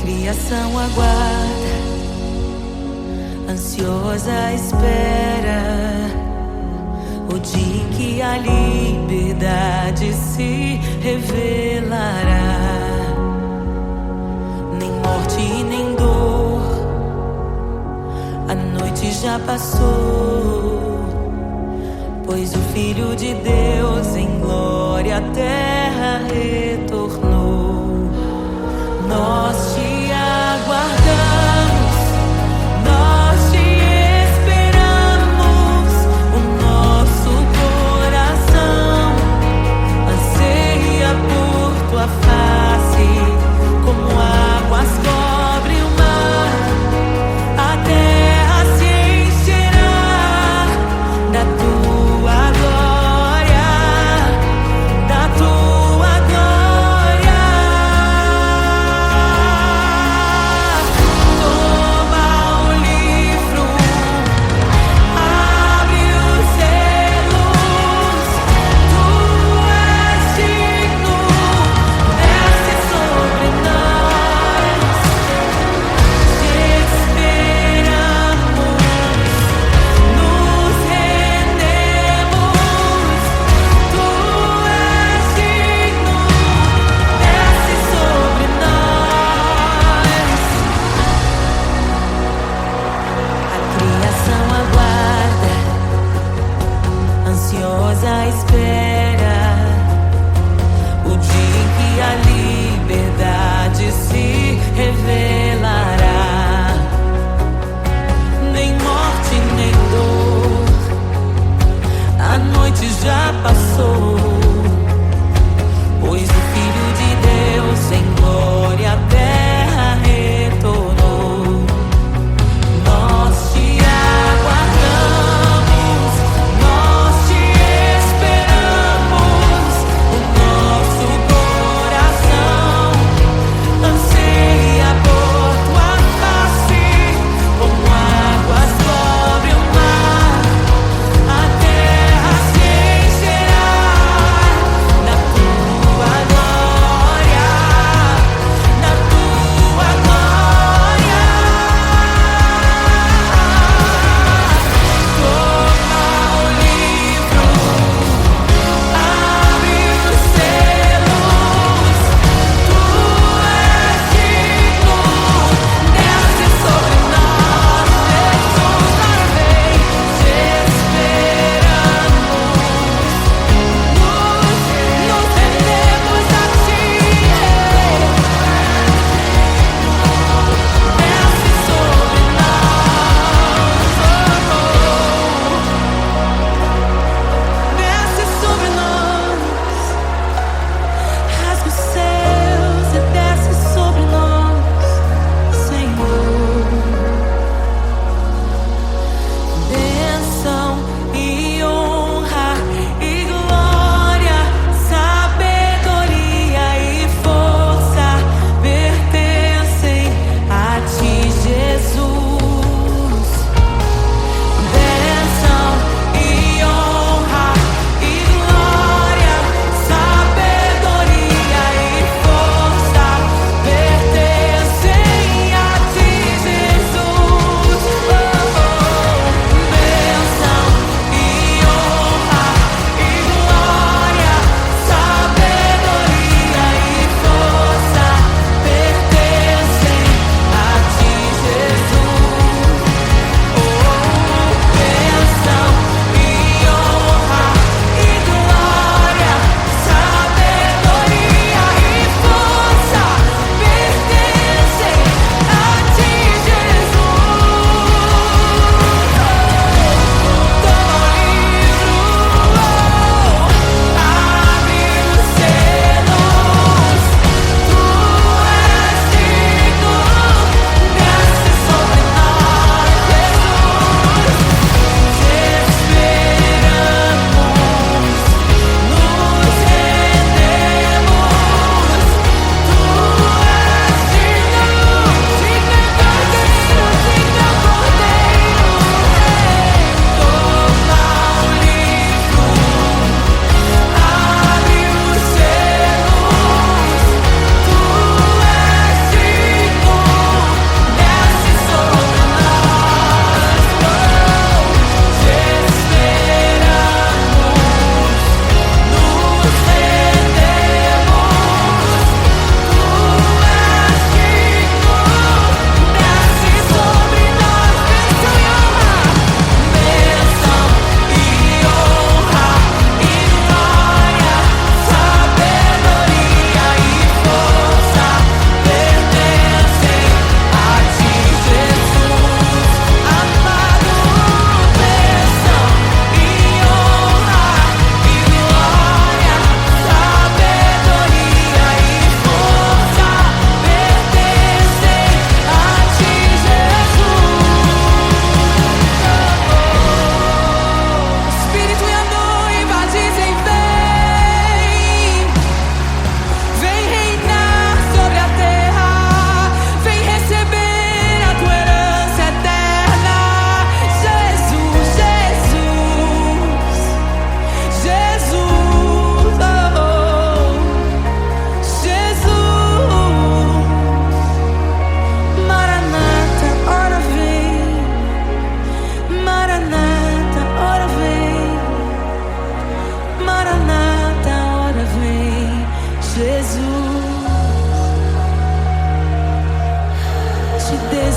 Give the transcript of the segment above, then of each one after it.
criação aguarda, ansiosa espera o dia em que a liberdade se revelará. Nem morte e nem dor, a noite já passou, pois o Filho de Deus em glória à terra retornou. Nós te aguardamos, nós te esperamos. O nosso coração anseia por tua face, como águas cobrem o mar. A terra se encherá da tua glória, da tua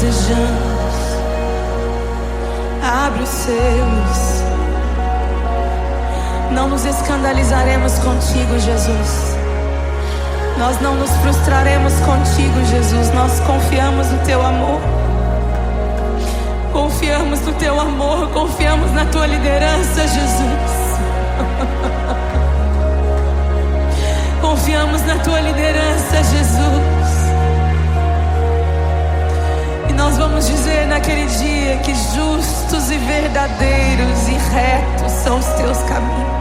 desejamos. Abre os selos. Não nos escandalizaremos contigo, Jesus. Nós não nos frustraremos contigo, Jesus. Nós confiamos no teu amor. Confiamos no teu amor. Confiamos na tua liderança, Jesus. Confiamos na tua liderança, Jesus. E nós vamos dizer naquele dia que justos e verdadeiros e retos são os teus caminhos.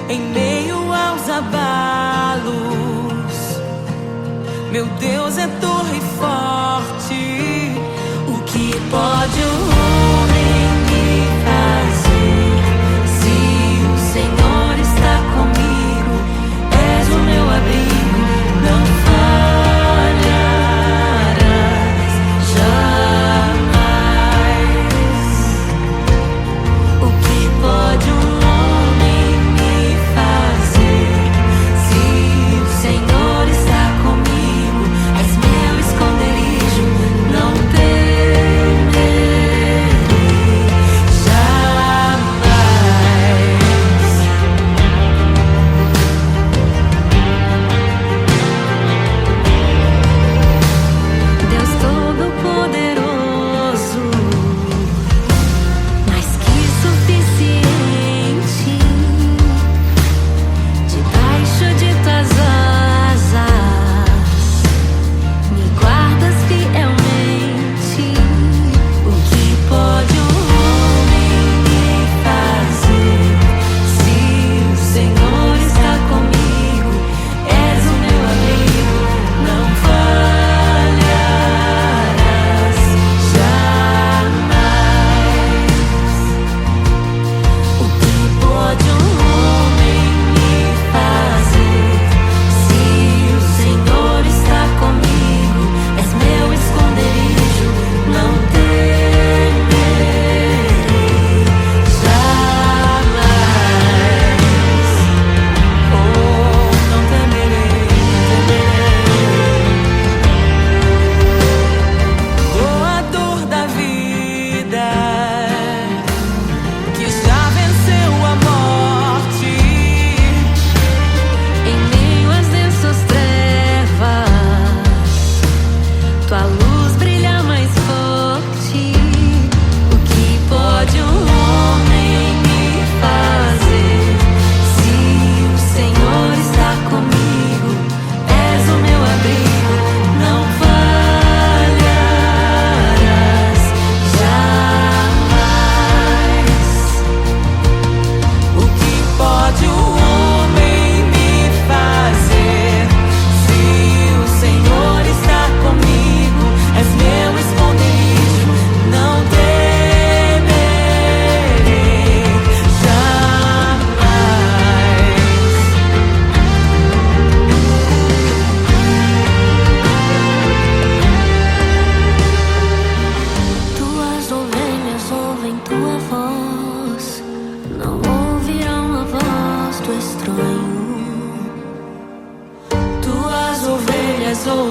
Em meio aos abalos, meu Deus é torre forte. O que pode o homem me fazer? Se o Senhor está comigo, és o meu abrigo, não falharás jamais. O que pode um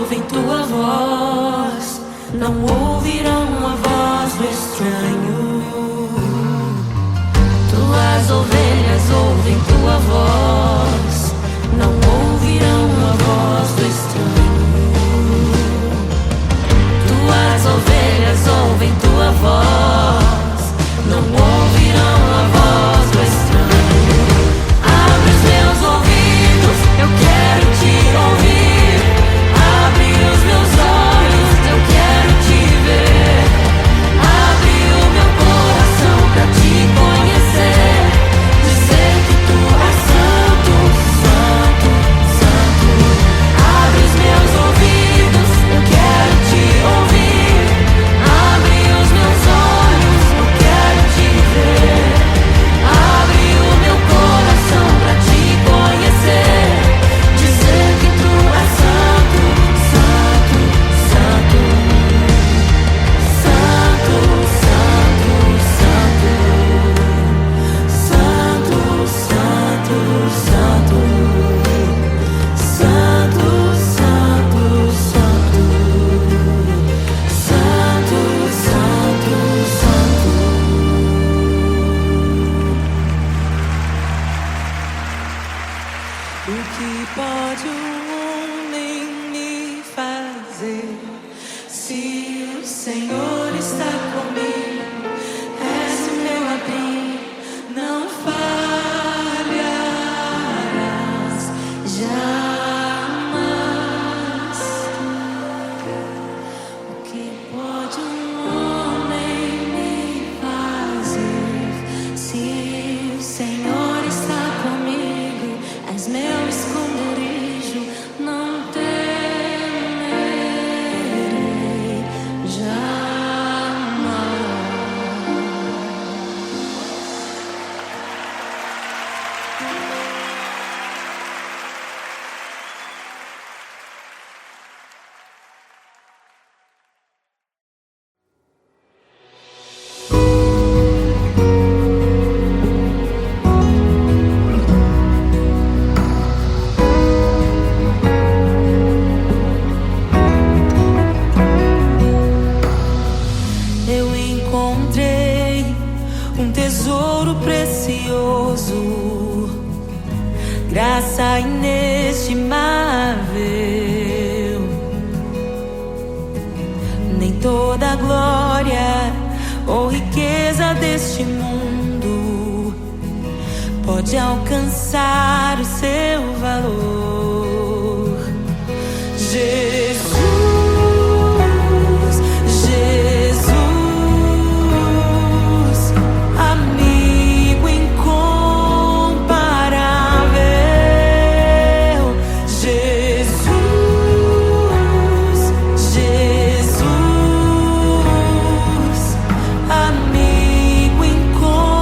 ouvem tua voz, não ouvirão a voz do estranho. Tuas ovelhas ouvem tua voz, não ouvirão a voz do estranho. Tuas ovelhas ouvem tua voz. Senhor está comigo, és o meu abrigo, não falharás jamais. O que pode um homem me fazer? Se o Senhor está comigo, és meu esconderijo, não temerei jamais. Eu encontrei um tesouro precioso, graça inestimável. Nem toda a glória ou riqueza deste mundo pode alcançar o seu valor. Jesus, Jesus, amigo incomparável. Jesus, Jesus, amigo incomparável.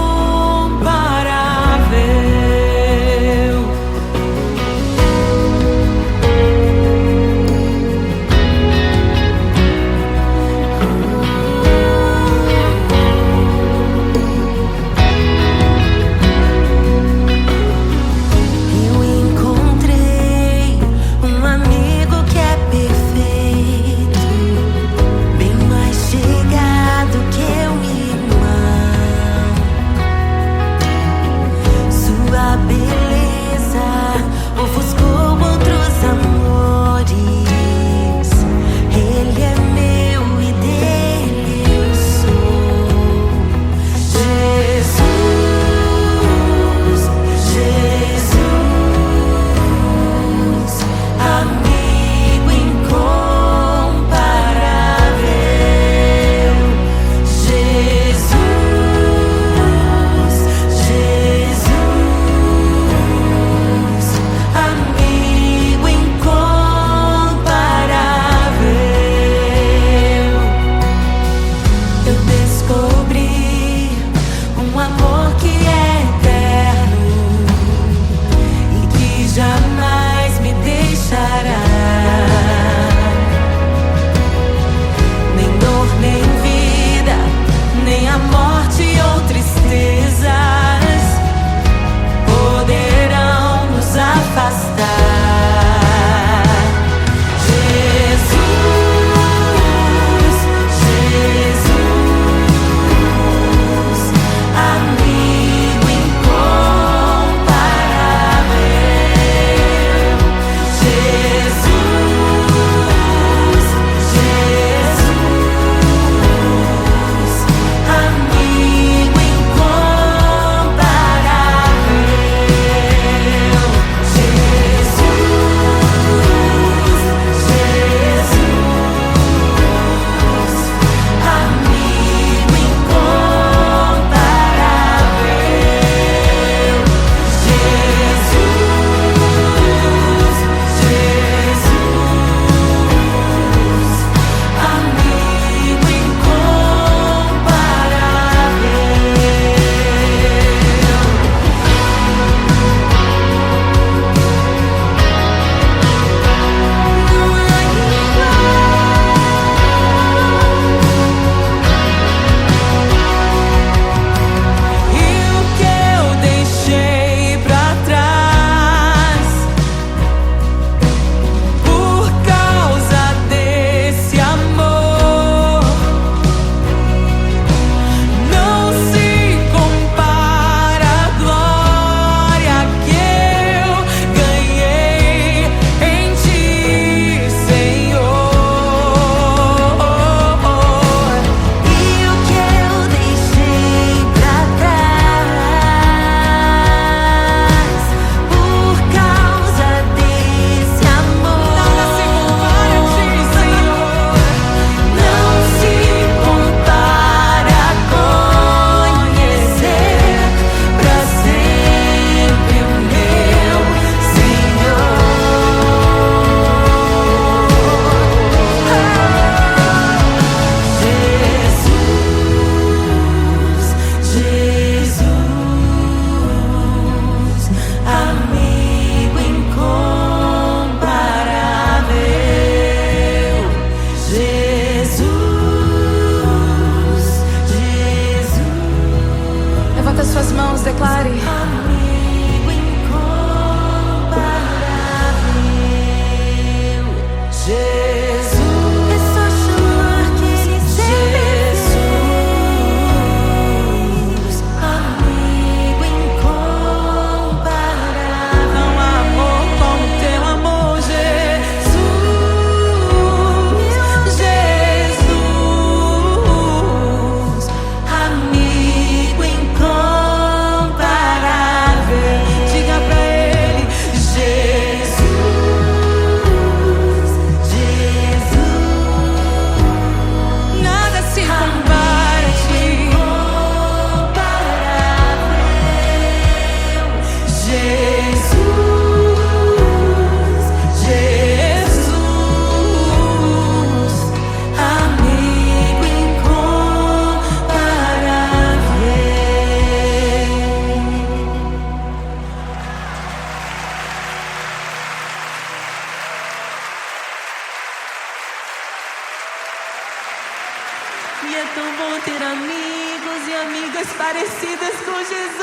E é tão bom ter amigos e amigas parecidas com Jesus.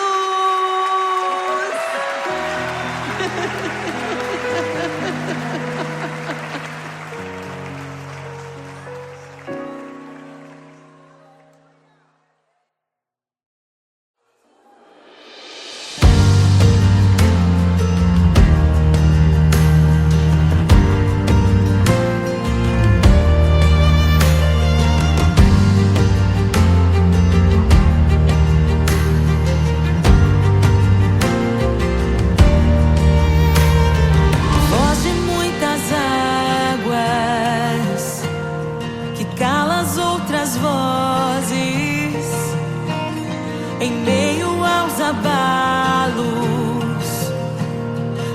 Em meio aos abalos,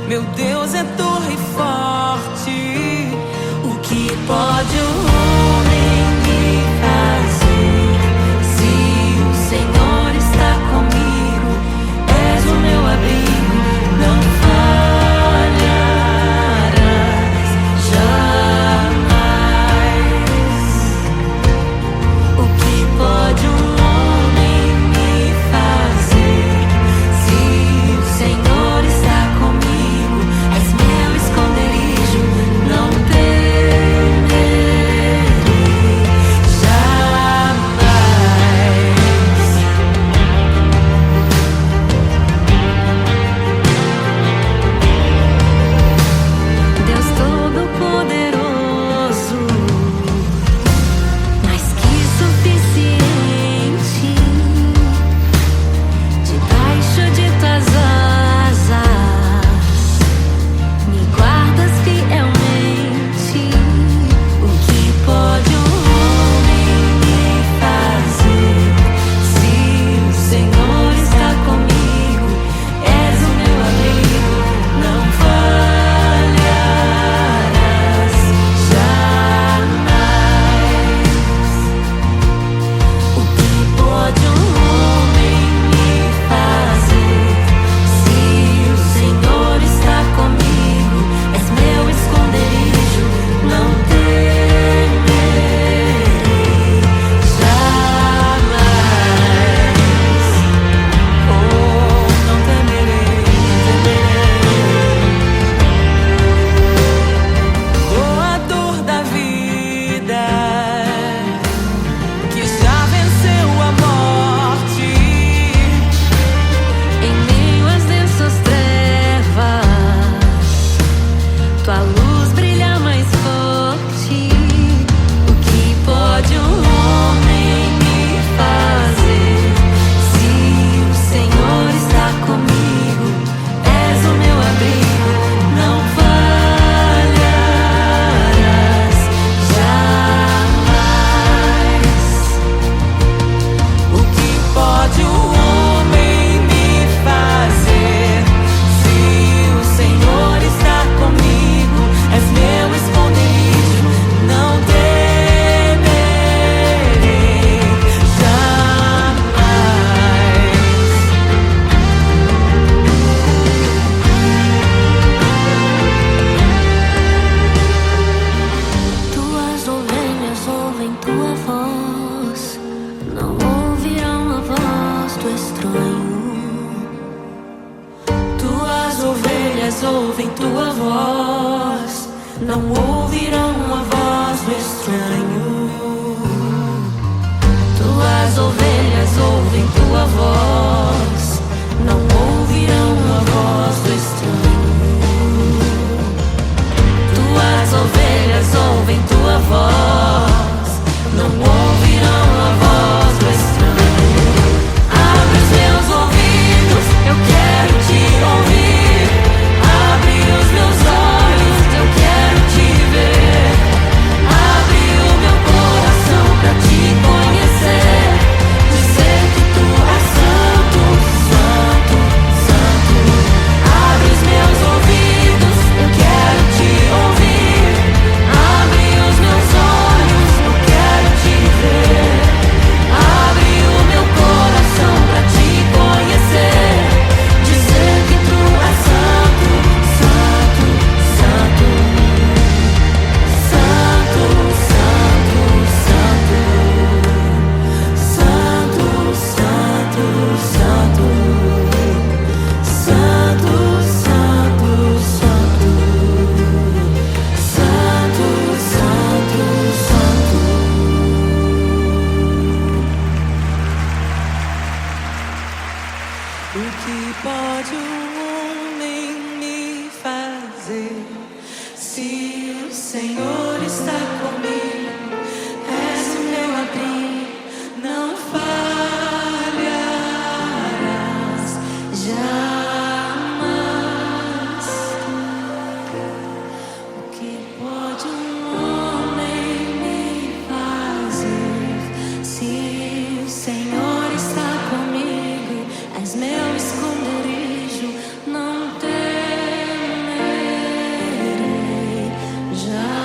meu Deus é torre forte. O que pode o homem me fazer? Se o Senhor está comigo, és o meu abrigo, não falharás jamais. O que pode o ouvem tua voz, não ouvirão a voz do estranho. Tuas ovelhas ouvem tua voz, não ouvirão a voz do estranho. Tuas ovelhas ouvem tua voz, não ouvirão a voz do estranho. Abre os meus ouvidos, eu quero te ouvir. Abre os meus olhos, eu quero te ver. Abre o meu coração pra te conhecer. Dizer que tu és santo. pode o homem me fazer? Se o Senhor está comigo, és o meu abrigo, não falharás jamais. O que pode um homem me fazer? Se o Senhor está comigo, és meu esconderijo, não temerei jamais.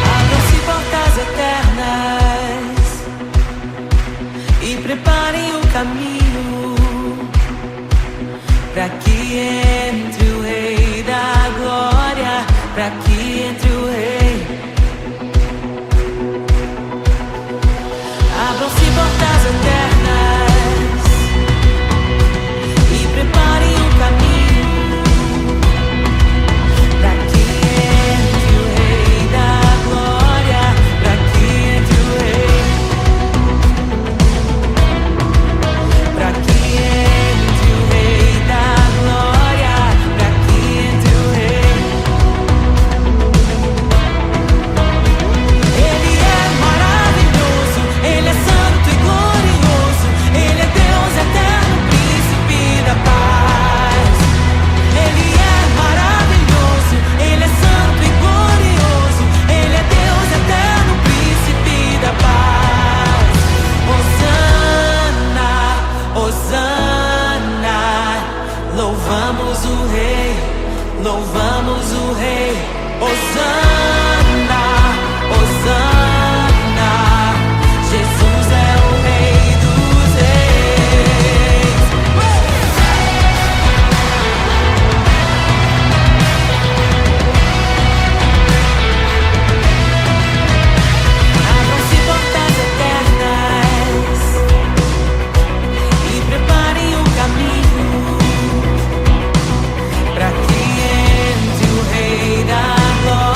Abram-se portas eternas e preparem o caminho para que entre o Rei da Glória, para que entre o Rei. Abram-se portas eternas e preparem o caminho para que entre o Rei da Glória, para que entre o Rei, para que entre o Rei da Glória, para que entre o Rei. Ele é maravilhoso, Ele é santo e glorioso, Ele é Deus eterno, príncipe da paz. Ele é maravilhoso, Ele é santo e glorioso, Ele é Deus eterno, príncipe da paz. Hosana, Hosana, louvamos o Rei, louvamos o Rei. Hosana, Hosana, Jesus é o Rei dos Reis. Abram-se portas eternas e preparem o caminho para que entre o Rei da Glória.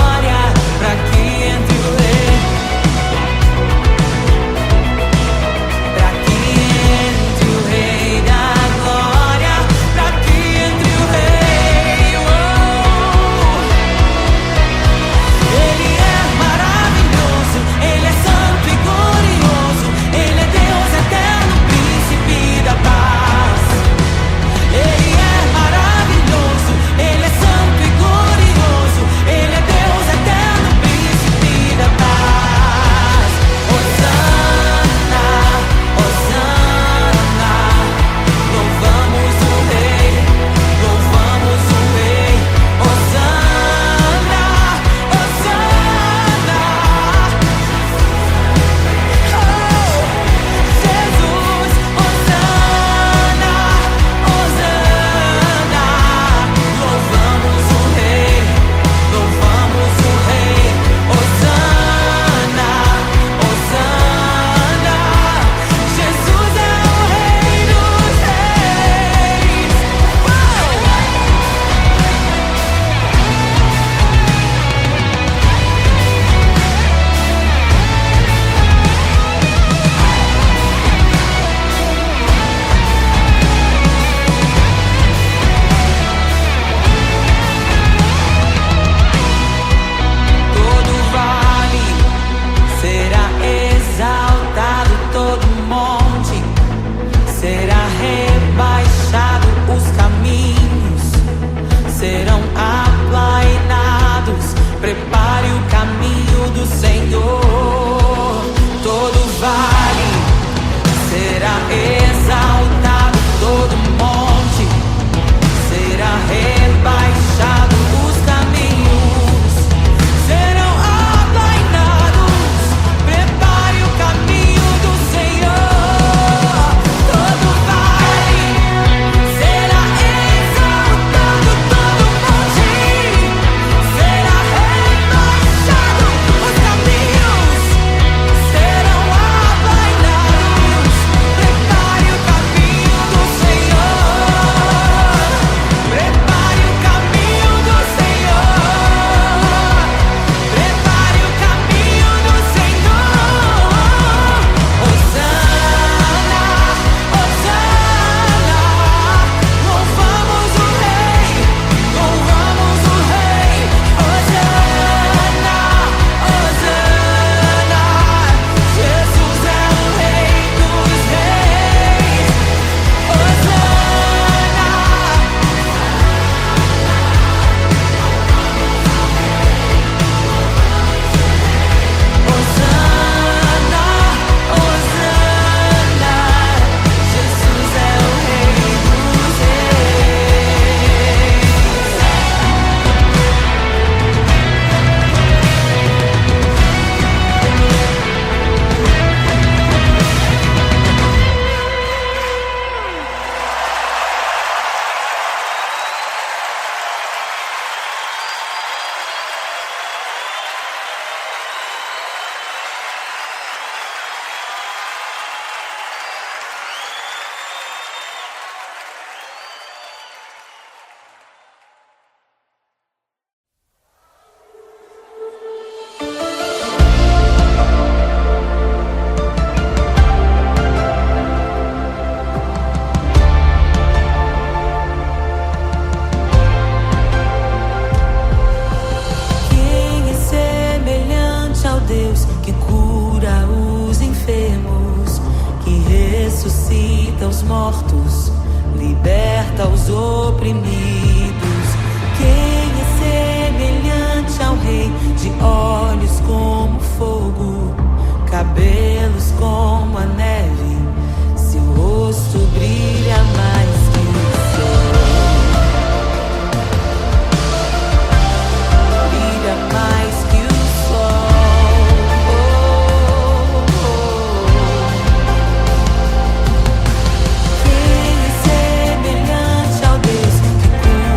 ressuscita os mortos, liberta os oprimidos. Quem é semelhante ao Rei, de olhos como fogo, cabelos como a neve, seu rosto brilha mais que o sol. Brilha mais que o sol. Quem é semelhante ao Deus que cura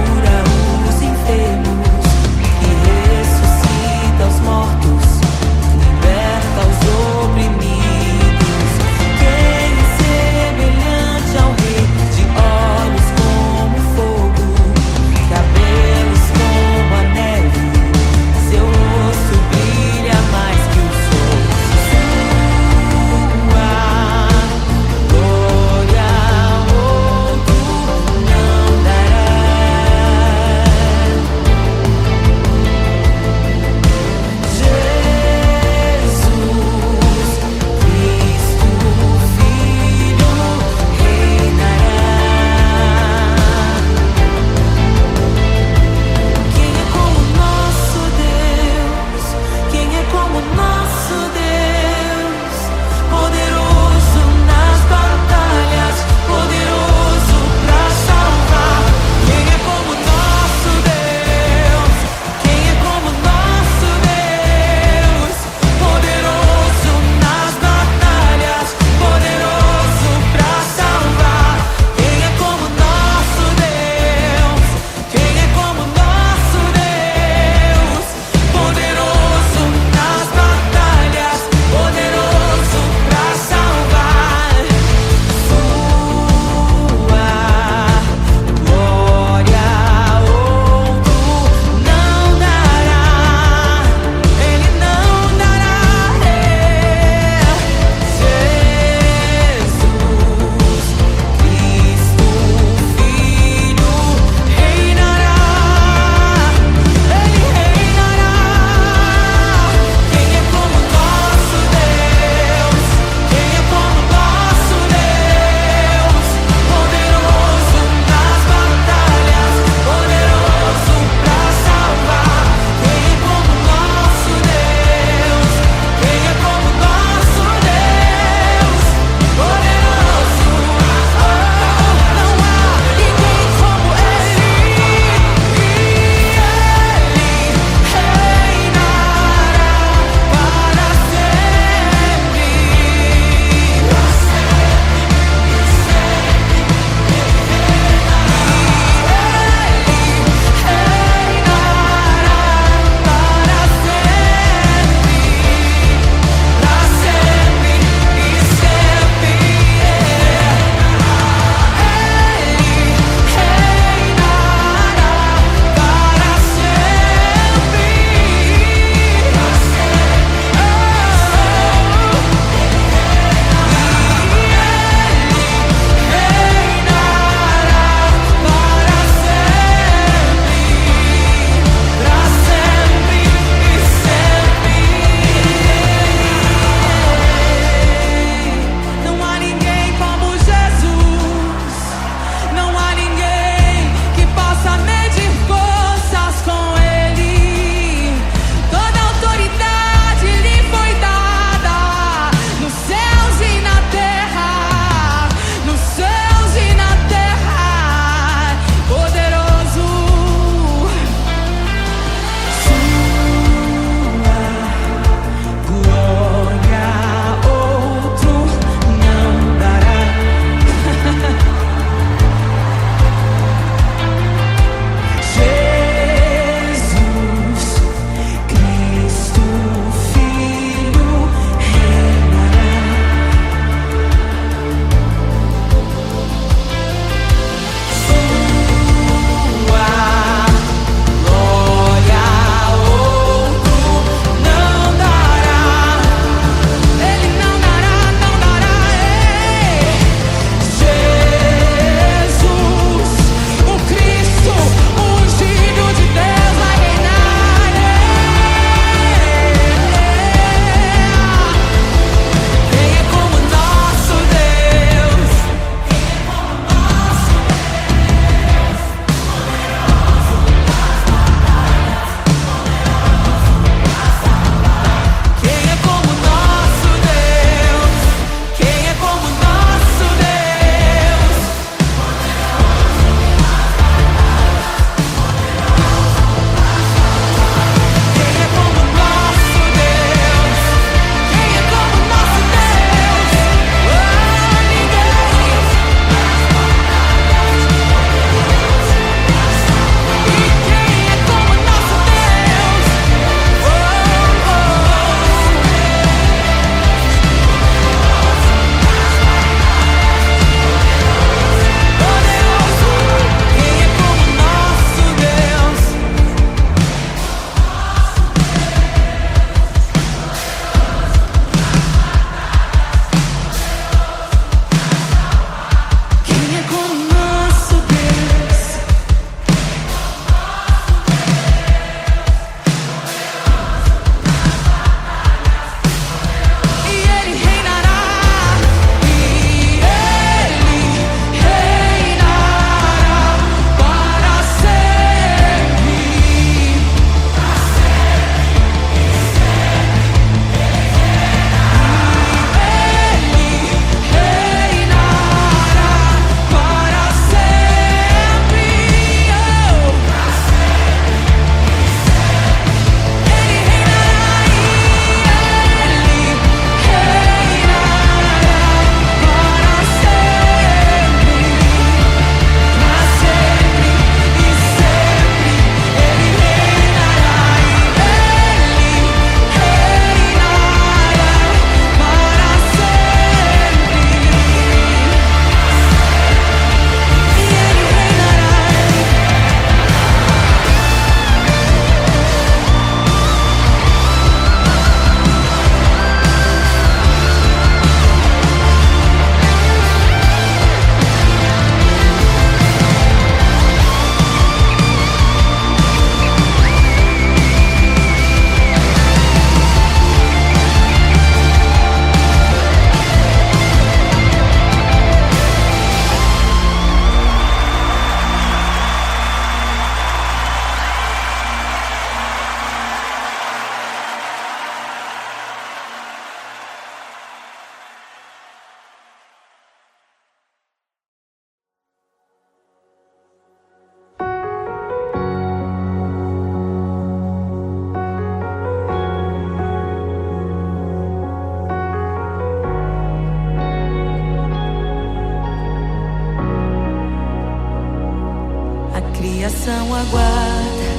aguarda,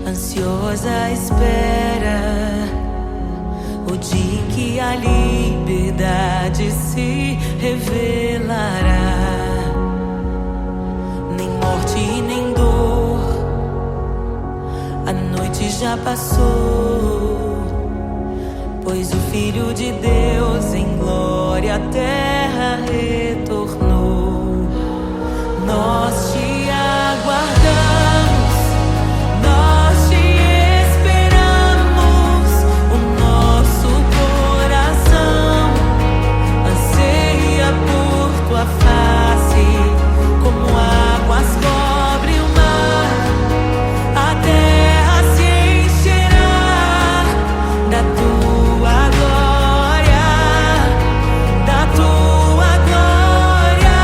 ansiosa espera o dia em que a liberdade se revelará. Nem morte e nem dor, a noite já passou, pois o Filho de Deus em glória à terra retornou. Nós te aguardamos, nós te esperamos. O nosso coração anseia por tua face, como águas cobre o mar. A terra se encherá da tua glória, da tua glória.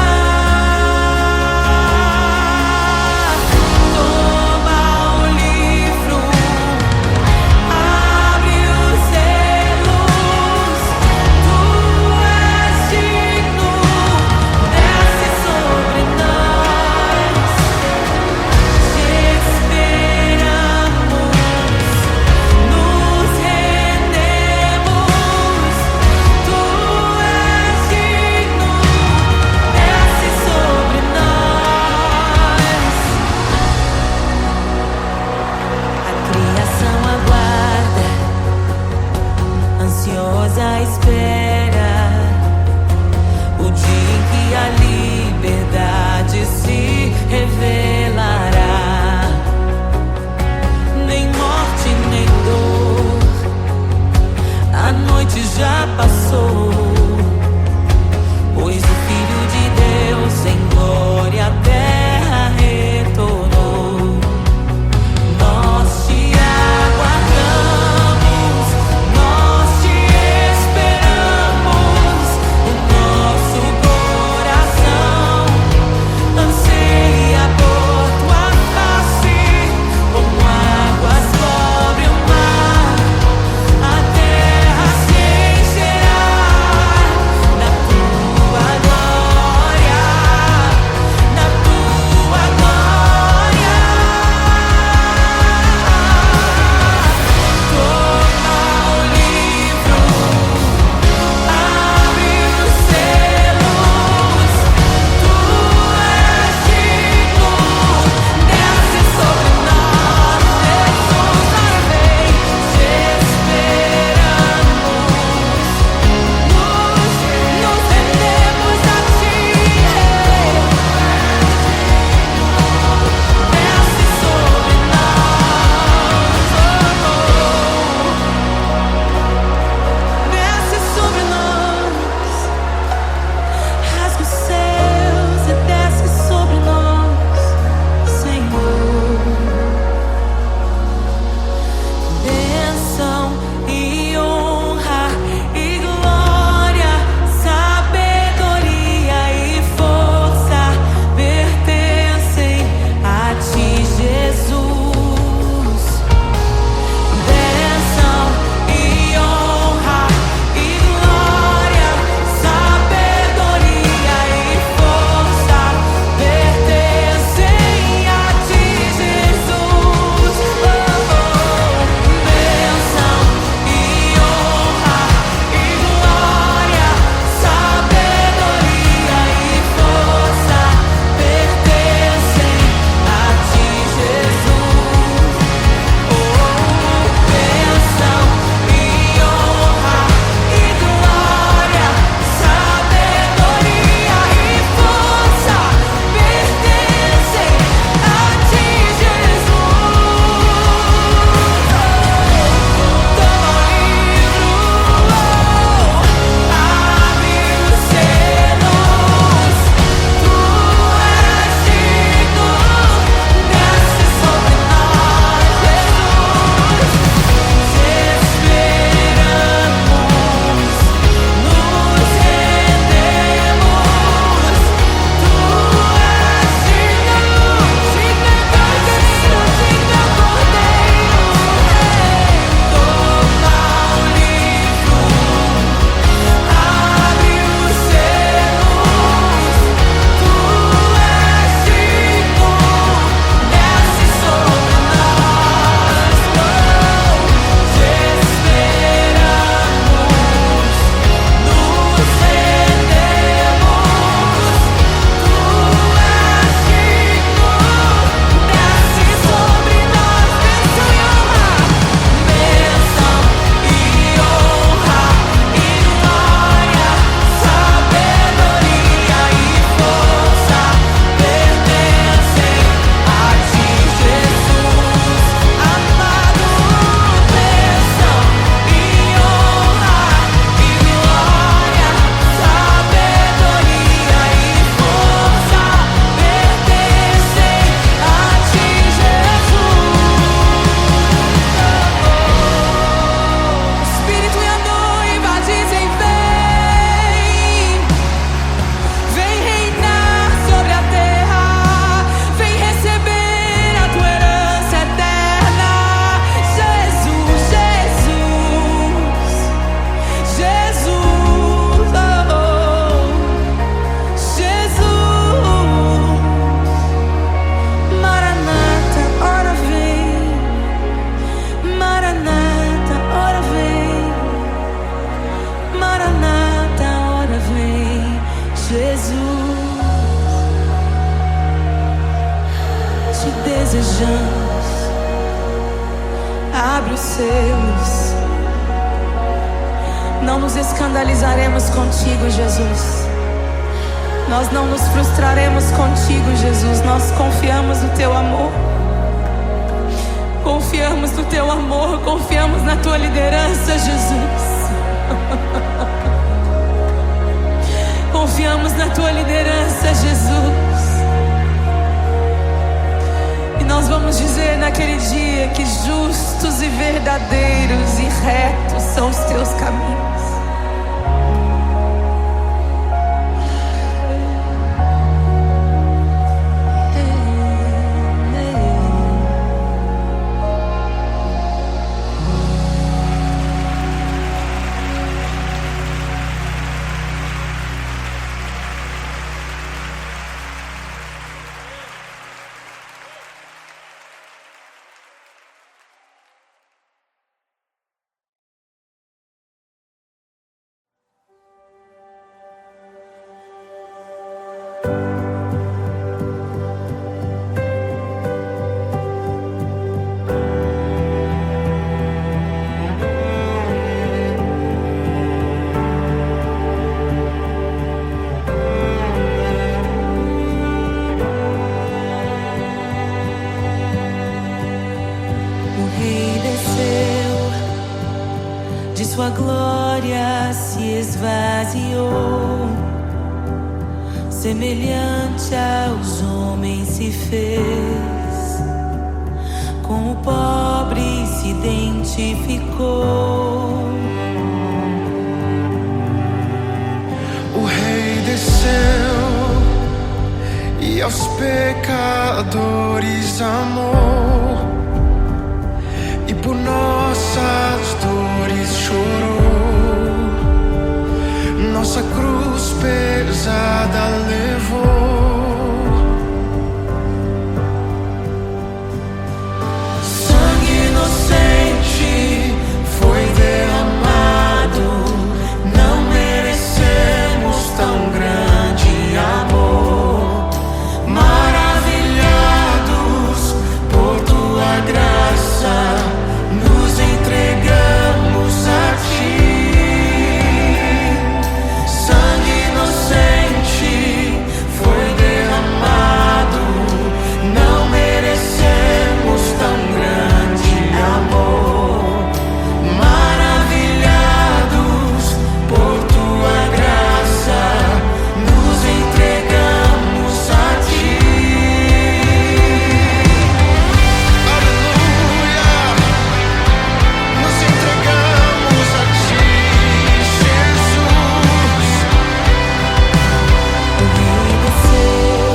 anjos, abre os seus. Não nos escandalizaremos contigo, Jesus. Nós não nos frustraremos contigo, Jesus. Nós confiamos no teu amor. Confiamos no teu amor, confiamos na tua liderança, Jesus. Confiamos na tua liderança, Jesus. E nós vamos dizer naquele dia que justos e verdadeiros e retos são os teus caminhos. Sua glória se esvaziou, semelhante aos homens se fez, com o pobre se identificou. O Rei desceu e aos pecadores amou, e por nossas dores chorou, nossa cruz pesada levou. Sangue inocente foi derramado, não merecemos tão grande amor. Maravilhados por tua graça, nos entregamos a ti. Sangue inocente foi derramado, não merecemos tão grande amor. Maravilhados por tua graça, nos entregamos a ti. Aleluia! Nos entregamos a ti, Jesus. O Rei desceu,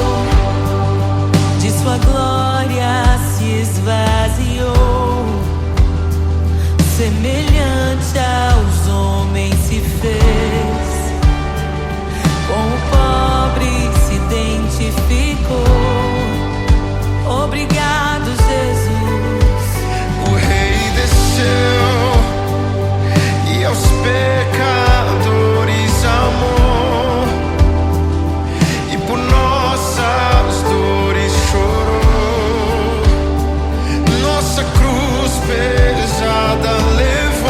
de sua glória se esvaziou, semelhante aos homens se fez, com o pobre se identificou. Obrigado, Jesus. O Rei desceu e aos pecadores amou, e por nossas dores chorou, nossa cruz pesada levou.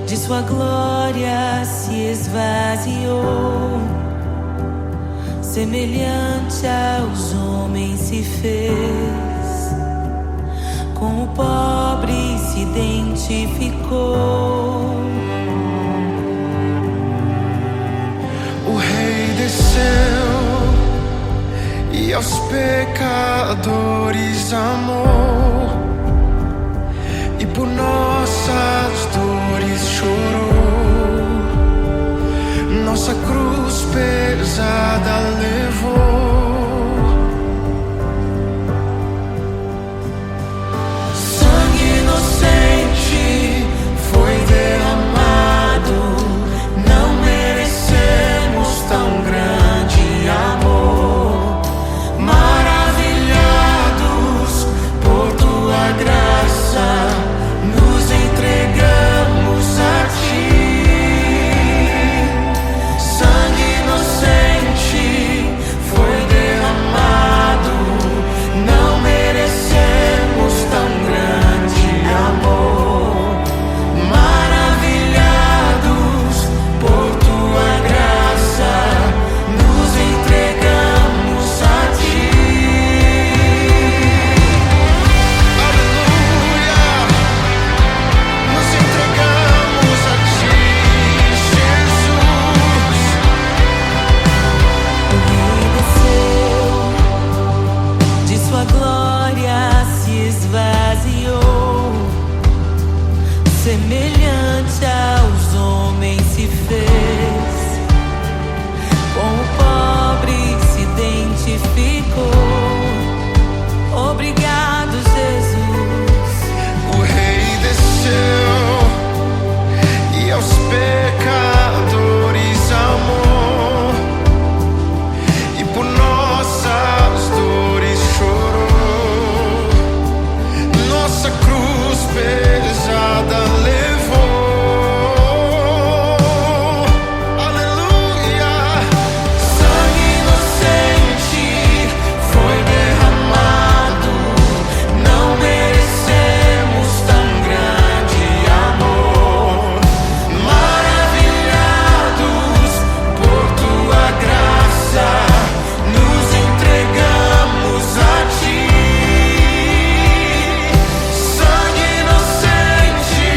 de sua glória se esvaziou, semelhante aos homens se fez, com o pobre se identificou. O Rei desceu e aos pecadores amou, e por nossas dores chorou, nossa cruz pesada levou. Sangue inocente foi derramado, não merecemos tão grande amor. Maravilhados por tua graça, nos entregamos a ti. Sangue inocente foi derramado, não merecemos tão grande amor. Maravilhados por tua graça, nos entregamos a ti. Aleluia! Nos entregamos a ti, Jesus. O Rei desceu, de sua glória se esvaziou, semelhante aos homens se fez, com o pobre se identificou. Obrigado, Jesus. O Rei desceu e aos pecadores amou, e por nossas dores chorou, nossa cruz pesada levou. Aleluia! Sangue inocente foi derramado, não merecemos tão grande amor. Maravilhados por tua graça, nos entregamos a ti. Sangue inocente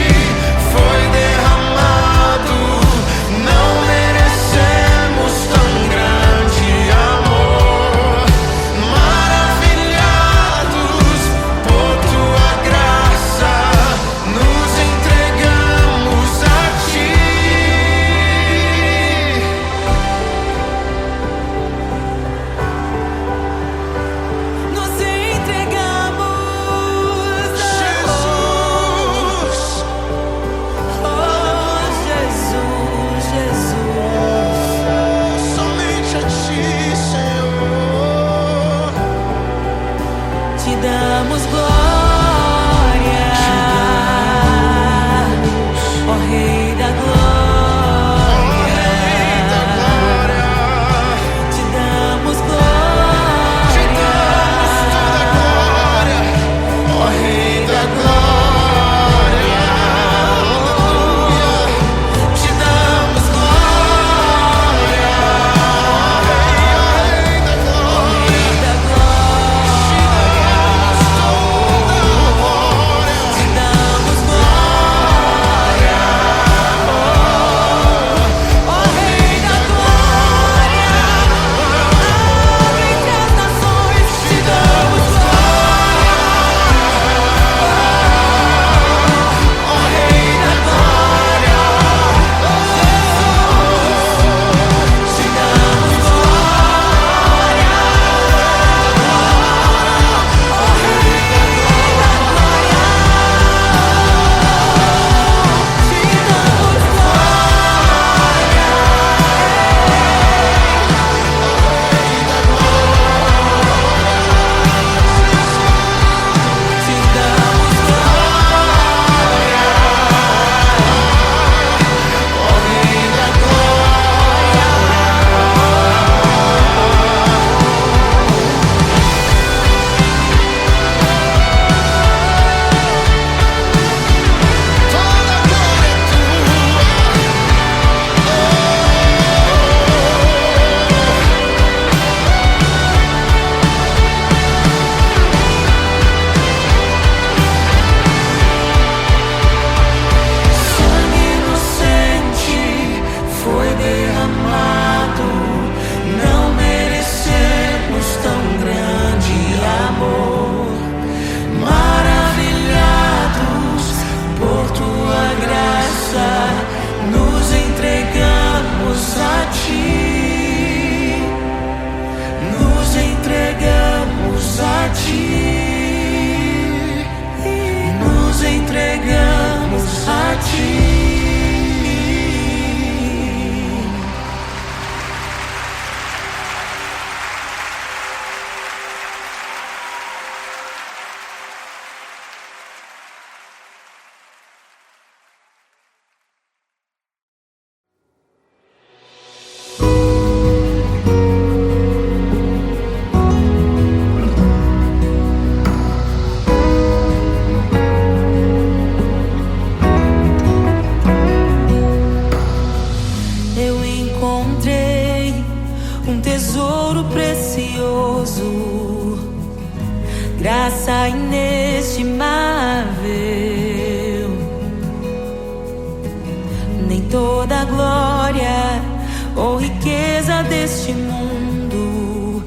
deste mundo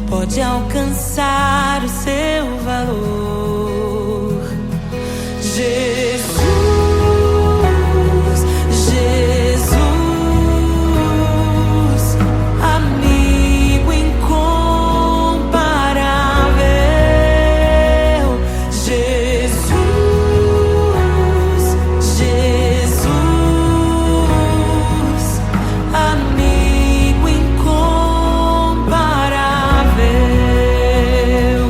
pode alcançar o seu valor. Jesus, Jesus, amigo incomparável. Jesus, Jesus, amigo incomparável.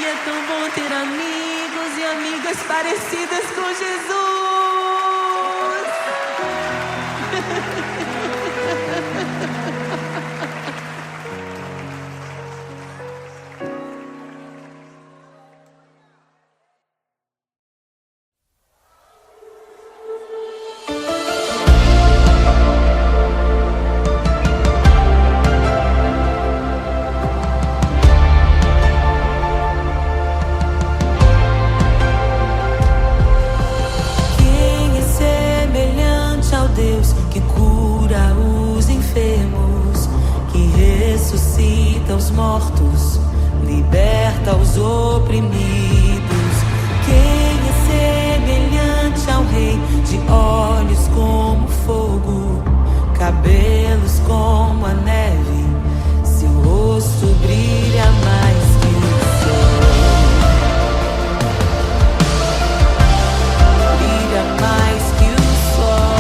E é tão bom ter amigos e amigas parecidas com Jesus. Quem é semelhante ao Deus que cura os enfermos, que ressuscita os mortos, liberta os oprimidos? Quem é semelhante ao Rei, de olhos como fogo, cabelos como a neve, seu rosto brilha mais que o sol, brilha mais que o sol.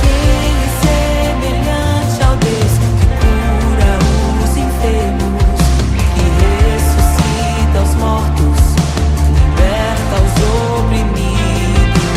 Quem é semelhante ao Deus que cura os enfermos, que ressuscita os mortos, liberta os oprimidos?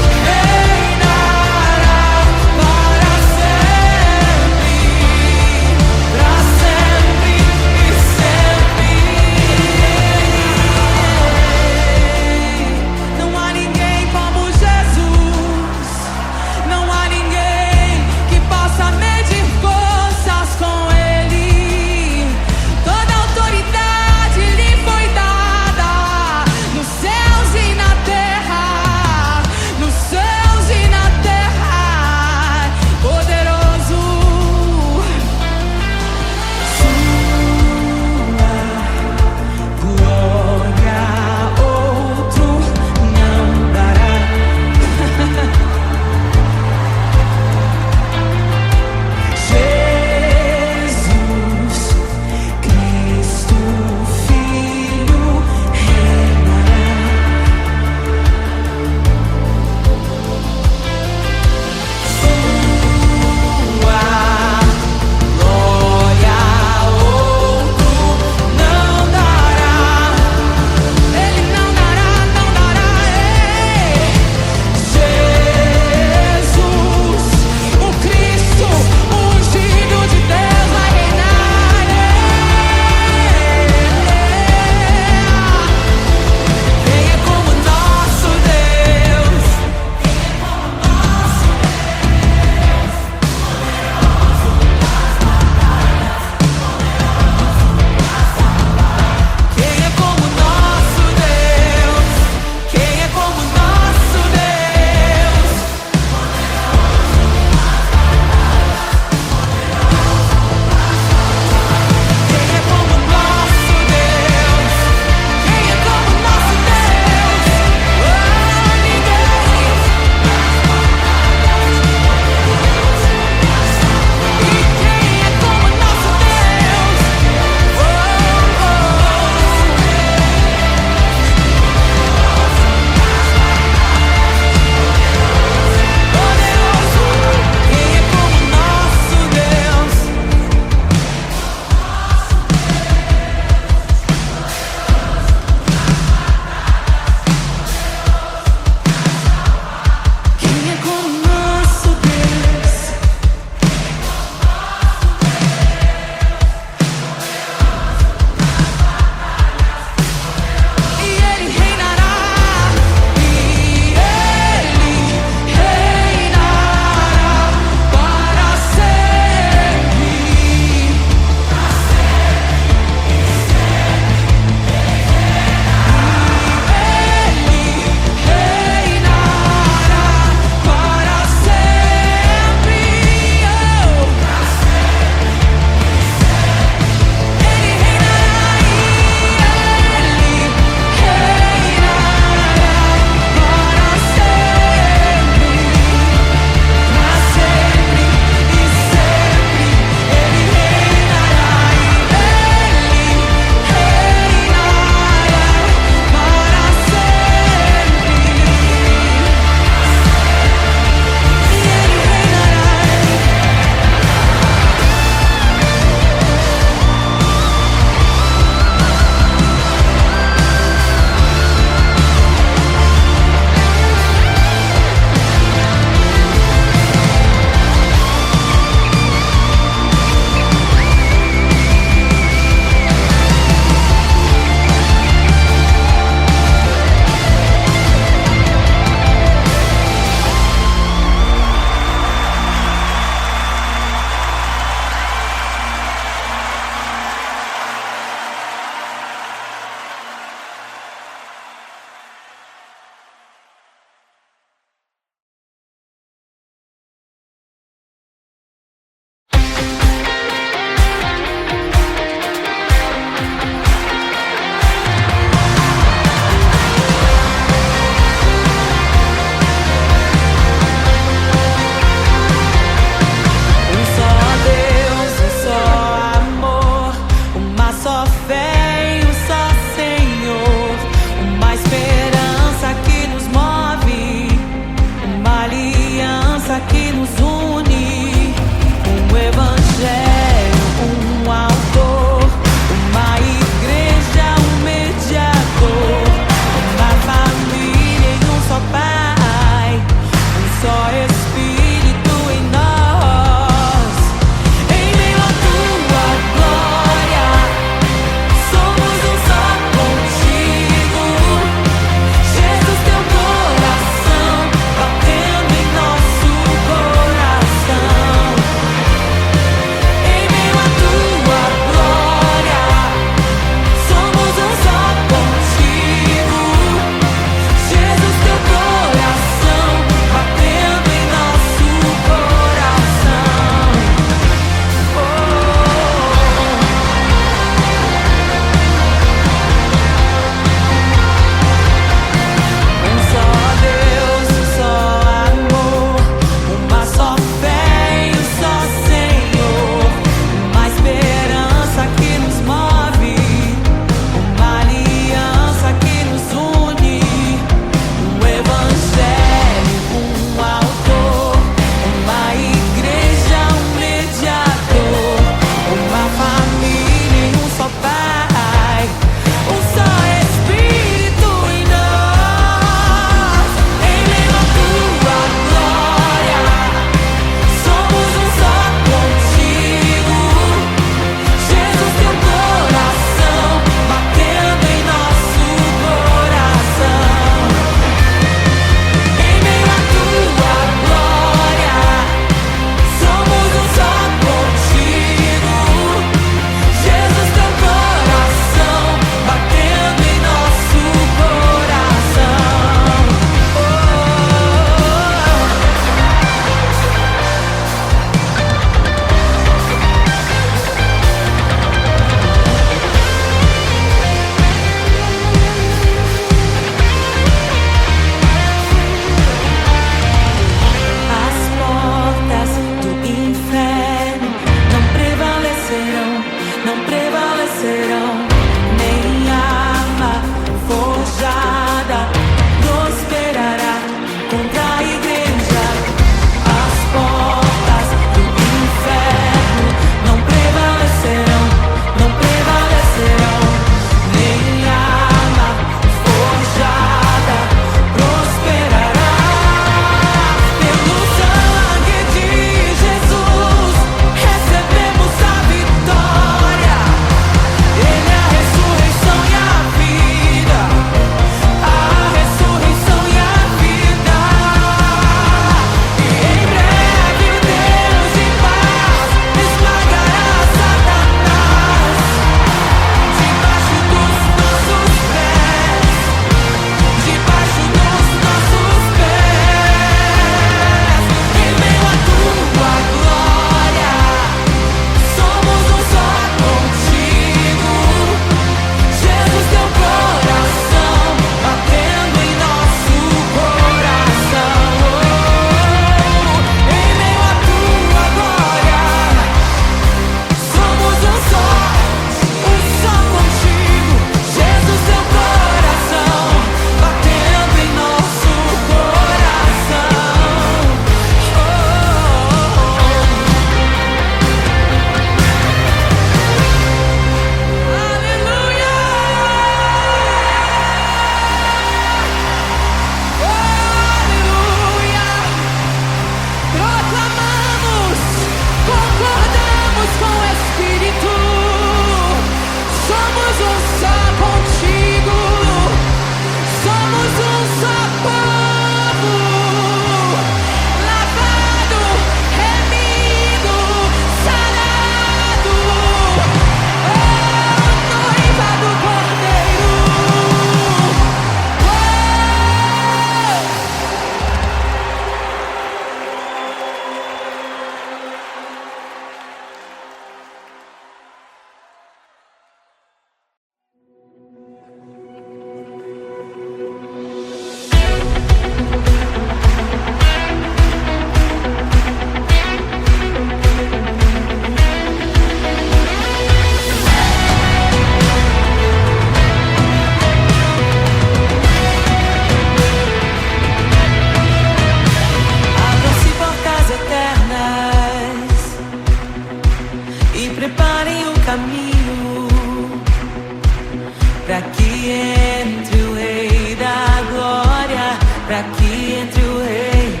pra que entre o rei.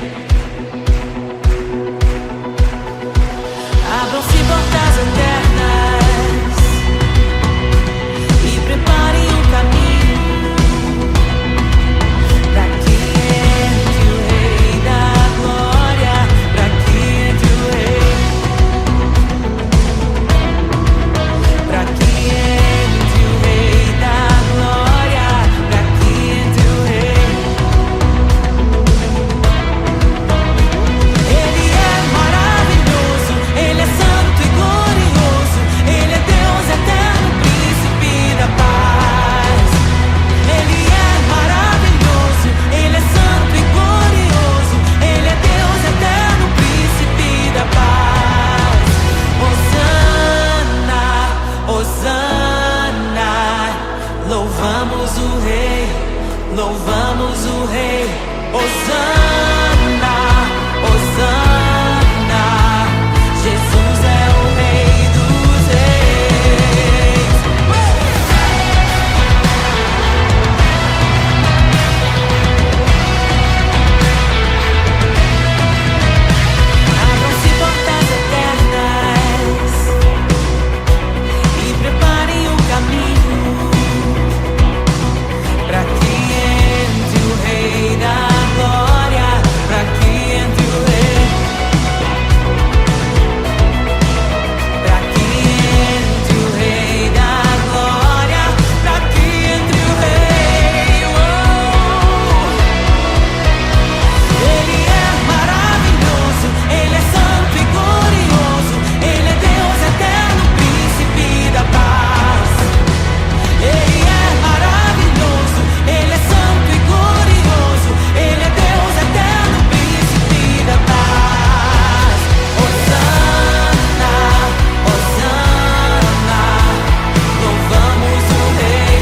Abram-se portas eternas e preparem o caminho pra que entre o rei da glória, pra que entre o rei, pra que entre o rei da glória, pra que entre o rei. Ele é maravilhoso, ele é santo e glorioso, ele é Deus eterno, príncipe da paz. Ele é maravilhoso, ele é santo e glorioso, ele é Deus eterno, príncipe da paz. Hosana, Hosana, louvamos o rei, louvamos o rei. Hosana, Hosana, Jesus é o rei dos reis. Abram-se portas eternas e preparem o caminho pra que entre o rei da glória, pra que entre o rei, pra que entre o rei da glória, pra que entre o rei. Ele é maravilhoso, ele é santo e glorioso, ele é Deus eterno, príncipe da paz. Ele é maravilhoso, ele é santo e glorioso, ele é Deus eterno, príncipe da paz. Hosana, Hosana, louvamos o rei,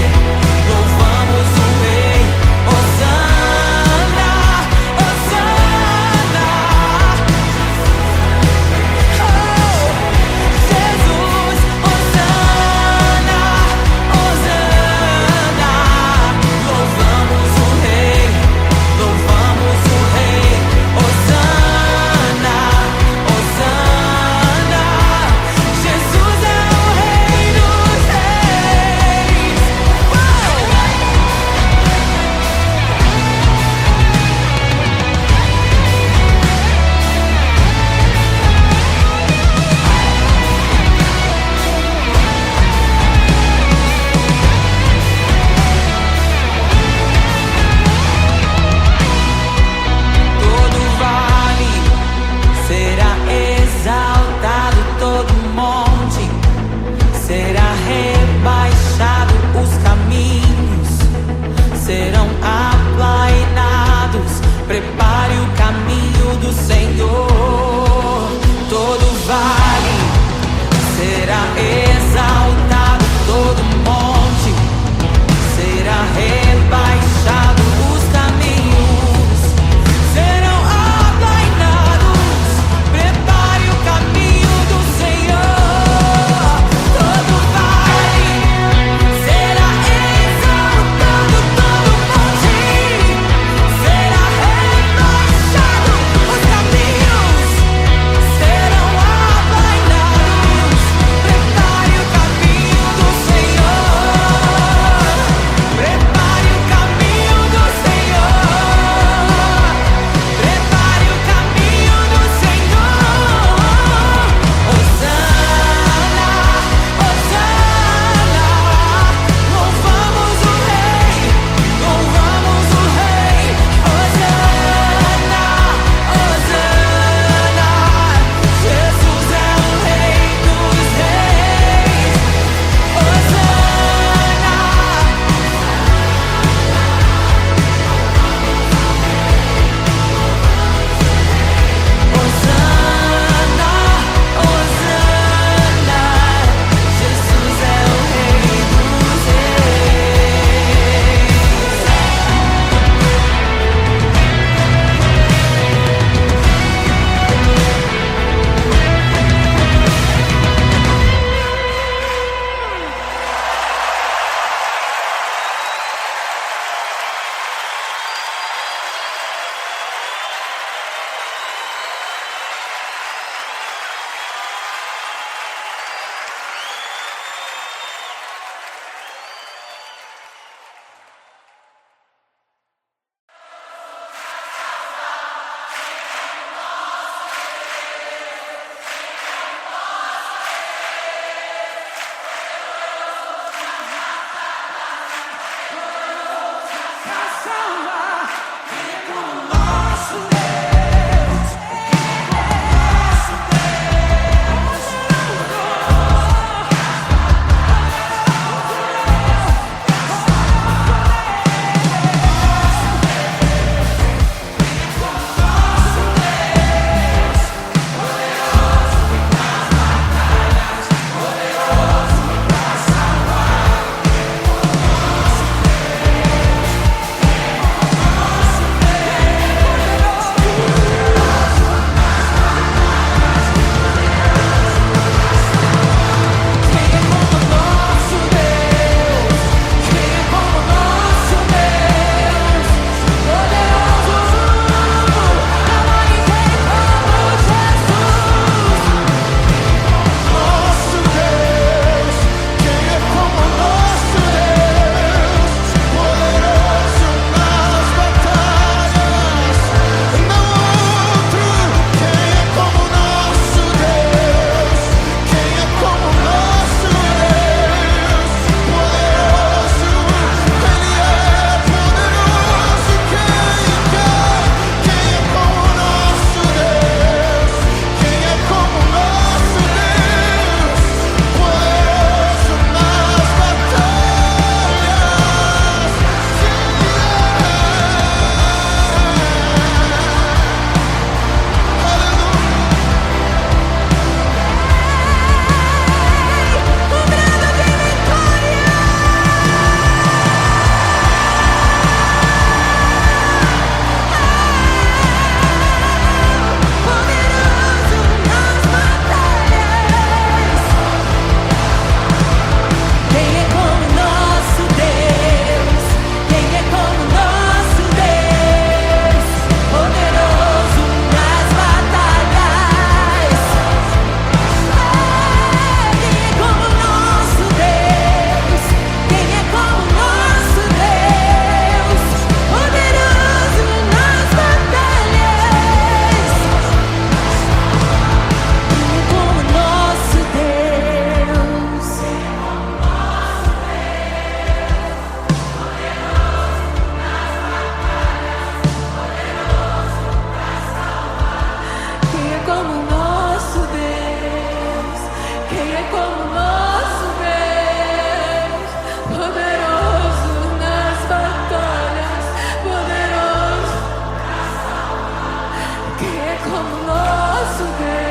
louvamos o rei. Hosana, Hosana, oh, Jesus, Hosana, Hosana, louvamos o rei, louvamos o rei. Hosana, Hosana, Jesus é o rei dos reis. Todo vale será exaltado, todo monte será rebaixado, os caminhos serão aplainados. Prepare o caminho do Senhor. Todo vale será exaltado, todo monte será rebaixado, os caminhos serão aplainados. Prepare o caminho do Senhor. Todo vale será exaltado, todo monte será rebaixado, os caminhos como nosso Deus.